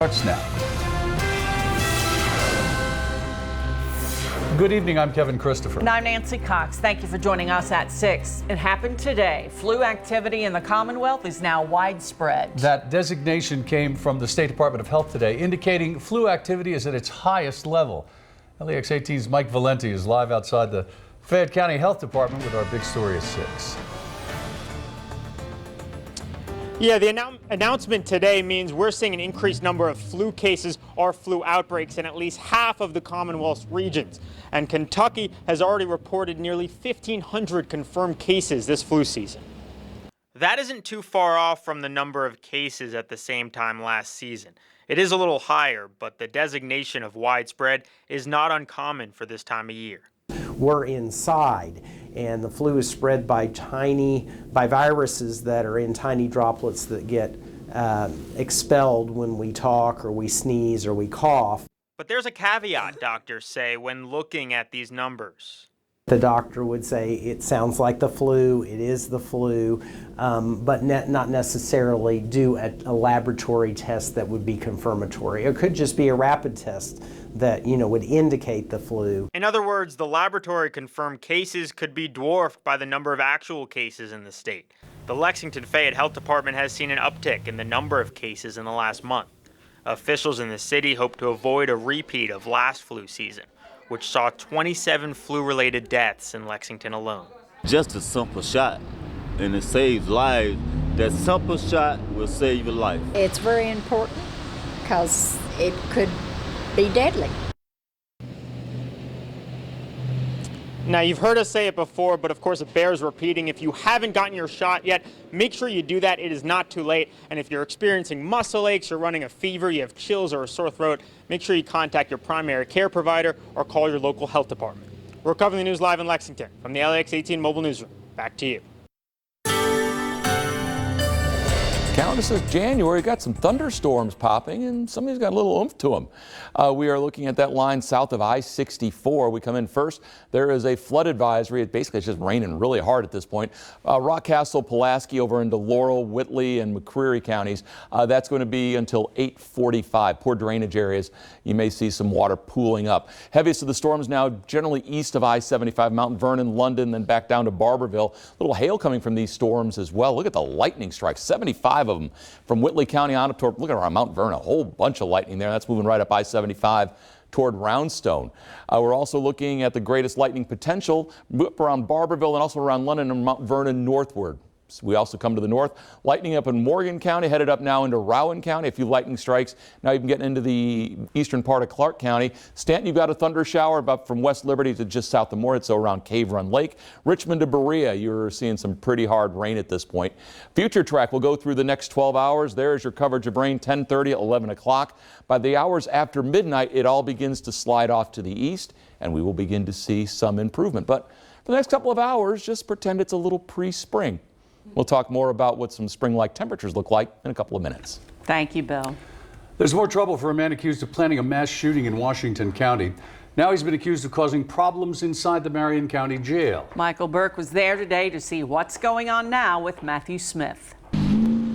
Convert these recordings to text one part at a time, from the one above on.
Starts now. Good evening, I'm Kevin Christopher. And I'm Nancy Cox. Thank you for joining us at 6. It happened today. Flu activity in the Commonwealth is now widespread. That designation came from the State Department of Health today, indicating flu activity is at its highest level. LEX 18's Mike Valenti is live outside the Fayette County Health Department with our big story at 6. Yeah, the announcement today means we're seeing an increased number of flu cases or flu outbreaks in at least half of the Commonwealth's regions. And Kentucky has already reported nearly 1,500 confirmed cases this flu season. That isn't too far off from the number of cases at the same time last season. It is a little higher, but the designation of widespread is not uncommon for this time of year. We're inside, and the flu is spread by viruses that are in tiny droplets that get expelled when we talk or we sneeze or we cough. But there's a caveat, doctors say, when looking at these numbers. The doctor would say it sounds like the flu, it is the flu, but not necessarily do a laboratory test that would be confirmatory. It could just be a rapid test that would indicate the flu. In other words, the laboratory confirmed cases could be dwarfed by the number of actual cases in the state. The Lexington Fayette Health Department has seen an uptick in the number of cases in the last month. Officials in the city hope to avoid a repeat of last flu season, which saw 27 flu-related deaths in Lexington alone. Just a simple shot, and it saves lives. That simple shot will save your life. It's very important because it could be deadly. Now, you've heard us say it before, but of course it bears repeating. If you haven't gotten your shot yet, make sure you do that. It is not too late. And if you're experiencing muscle aches, you're running a fever, you have chills or a sore throat, make sure you contact your primary care provider or call your local health department. We're covering the news live in Lexington from the LEX 18 Mobile Newsroom. Back to you. Calendar says January got some thunderstorms popping, and some of these got a little oomph to them. We are looking at that line south of I-64. We come in first. There is a flood advisory. It's just raining really hard at this point. Rockcastle, Pulaski over into Laurel, Whitley, and McCreary counties. That's going to be until 8:45. Poor drainage areas. You may see some water pooling up. Heaviest of the storms now generally east of I-75, Mount Vernon, London, then back down to Barberville. A little hail coming from these storms as well. Look at the lightning strikes. 75 of them from Whitley County on up toward, look at around Mount Vernon, a whole bunch of lightning there. That's moving right up I-75 toward Roundstone. We're also looking at the greatest lightning potential up around Barberville and also around London and Mount Vernon northward. We also come to the north. Lightning up in Morgan County, headed up now into Rowan County. A few lightning strikes. Now you can get into the eastern part of Clark County. Stanton, you've got a thunder shower about from West Liberty to just south of Moritz, so around Cave Run Lake. Richmond to Berea, you're seeing some pretty hard rain at this point. Future track will go through the next 12 hours. There's your coverage of rain, 10:30, 11 o'clock. By the hours after midnight, it all begins to slide off to the east, and we will begin to see some improvement. But for the next couple of hours, just pretend it's a little pre-spring. We'll talk more about what some spring-like temperatures look like in a couple of minutes. Thank you, Bill. There's more trouble for a man accused of planning a mass shooting in Washington County. Now he's been accused of causing problems inside the Marion County Jail. Michael Burke was there today to see what's going on now with Matthew Smith.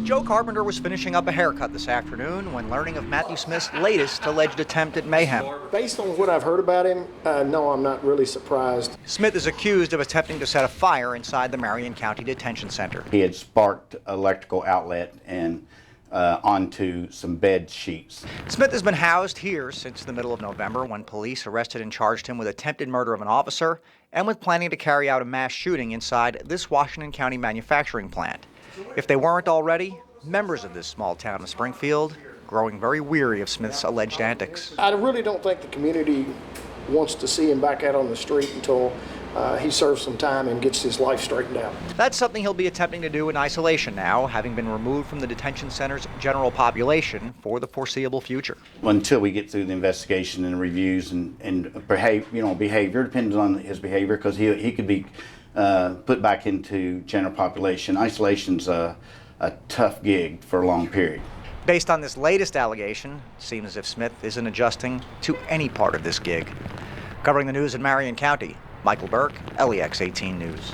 Joe Carpenter was finishing up a haircut this afternoon when learning of Matthew Smith's latest alleged attempt at mayhem. Based on what I've heard about him, no, I'm not really surprised. Smith is accused of attempting to set a fire inside the Marion County Detention Center. He had sparked electrical outlet and onto some bed sheets. Smith has been housed here since the middle of November when police arrested and charged him with attempted murder of an officer and with planning to carry out a mass shooting inside this Washington County manufacturing plant. If they weren't already, members of this small town of Springfield growing very weary of Smith's alleged antics. I really don't think the community wants to see him back out on the street until he serves some time and gets his life straightened out. That's something he'll be attempting to do in isolation now, having been removed from the detention center's general population for the foreseeable future. Until we get through the investigation and reviews and behavior, depends on his behavior, because he could be put back into general population. Isolation's a tough gig for a long period. Based on this latest allegation, it seems as if Smith isn't adjusting to any part of this gig. Covering the news in Marion County, Michael Burke, LEX 18 News.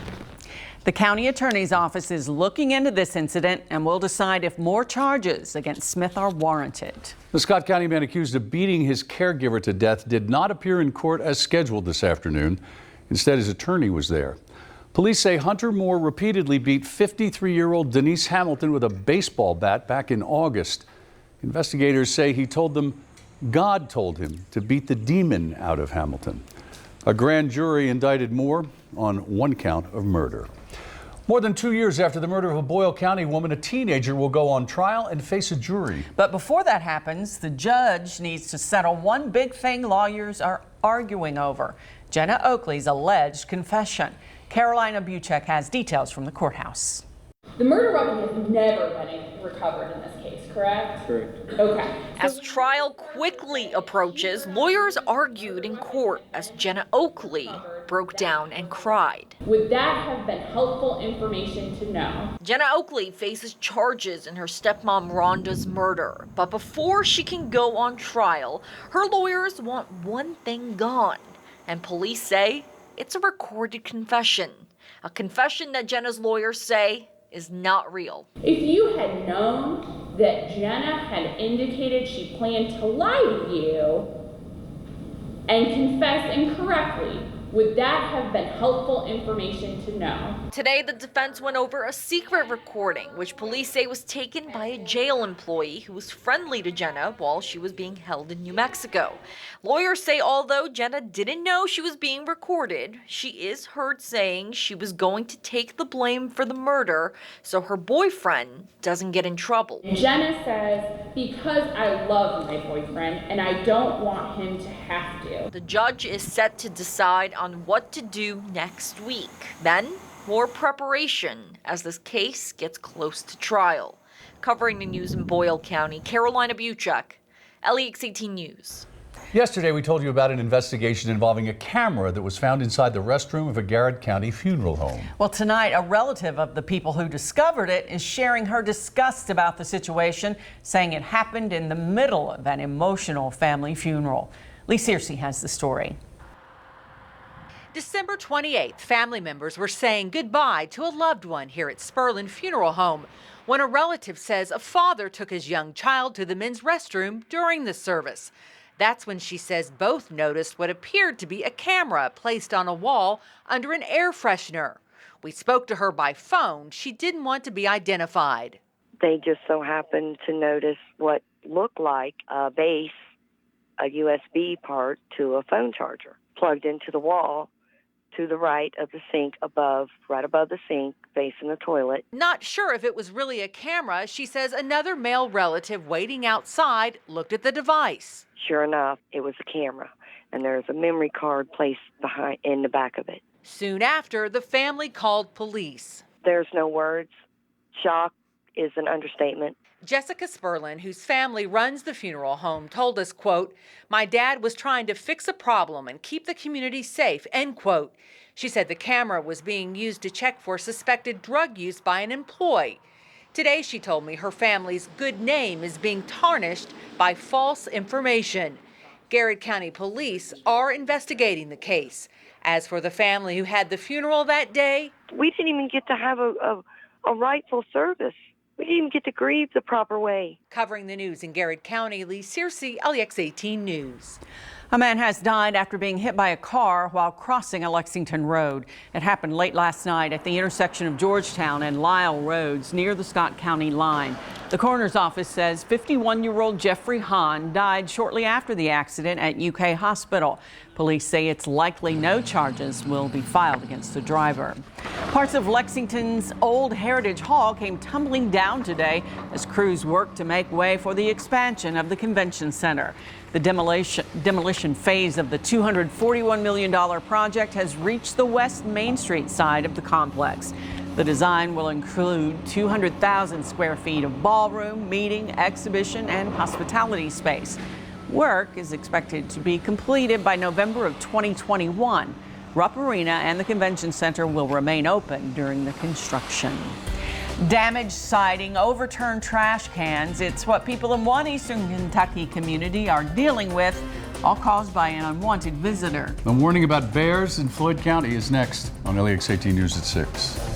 The county attorney's office is looking into this incident and will decide if more charges against Smith are warranted. The Scott County man accused of beating his caregiver to death did not appear in court as scheduled this afternoon. Instead, his attorney was there. Police say Hunter Moore repeatedly beat 53-year-old Denise Hamilton with a baseball bat back in August. Investigators say he told them God told him to beat the demon out of Hamilton. A grand jury indicted Moore on one count of murder. More than 2 years after the murder of a Boyle County woman, a teenager will go on trial and face a jury. But before that happens, the judge needs to settle one big thing lawyers are arguing over: Jenna Oakley's alleged confession. Carolina Buchek has details from the courthouse. The murder weapon has never been recovered in this case, correct? Correct. Okay. As trial quickly approaches, lawyers argued in court as Jenna Oakley broke down and cried. Would that have been helpful information to know? Jenna Oakley faces charges in her stepmom Rhonda's murder. But before she can go on trial, her lawyers want one thing gone. And police say it's a recorded confession. A confession that Jenna's lawyers say is not real. If you had known that Jenna had indicated she planned to lie to you and confess incorrectly, would that have been helpful information to know? Today, the defense went over a secret recording, which police say was taken by a jail employee who was friendly to Jenna while she was being held in New Mexico. Lawyers say although Jenna didn't know she was being recorded, she is heard saying she was going to take the blame for the murder so her boyfriend doesn't get in trouble. Jenna says, because I love my boyfriend and I don't want him to have to. The judge is set to decide on what to do next week. Then, more preparation as this case gets close to trial. Covering the news in Boyle County, Carolina Buchek, LEX 18 News. Yesterday, we told you about an investigation involving a camera that was found inside the restroom of a Garrard County funeral home. Well, tonight, a relative of the people who discovered it is sharing her disgust about the situation, saying it happened in the middle of an emotional family funeral. Lee Searcy has the story. December 28th, family members were saying goodbye to a loved one here at Spurlin Funeral Home when a relative says a father took his young child to the men's restroom during the service. That's when she says both noticed what appeared to be a camera placed on a wall under an air freshener. We spoke to her by phone. She didn't want to be identified. They just so happened to notice what looked like a base, a USB part to a phone charger plugged into the wall to the right of the sink right above the sink, facing the toilet. Not sure if it was really a camera, she says another male relative waiting outside looked at the device. Sure enough, it was a camera, and there's a memory card placed in the back of it. Soon after, the family called police. There's no words. Shock is an understatement. Jessica Spurlin, whose family runs the funeral home, told us, quote, "My dad was trying to fix a problem and keep the community safe," end quote. She said the camera was being used to check for suspected drug use by an employee. Today, she told me her family's good name is being tarnished by false information. Garrard County police are investigating the case. As for the family who had the funeral that day, we didn't even get to have a rightful service. We didn't even get to grieve the proper way. Covering the news in Garrard County, Lee Searcy, LEX 18 News. A man has died after being hit by a car while crossing a Lexington road. It happened late last night at the intersection of Georgetown and Lyle Roads near the Scott County line. The coroner's office says 51-year-old Jeffrey Hahn died shortly after the accident at UK Hospital. Police say it's likely no charges will be filed against the driver. Parts of Lexington's old Heritage Hall came tumbling down today as crews worked to make way for the expansion of the convention center. The demolition phase of the $241 million project has reached the West Main Street side of the complex. The design will include 200,000 square feet of ballroom, meeting, exhibition, and hospitality space. Work is expected to be completed by November of 2021. Rupp Arena and the convention center will remain open during the construction. Damaged siding, overturned trash cans. It's what people in one eastern Kentucky community are dealing with, all caused by an unwanted visitor. A warning about bears in Floyd County is next on LEX 18 News at 6.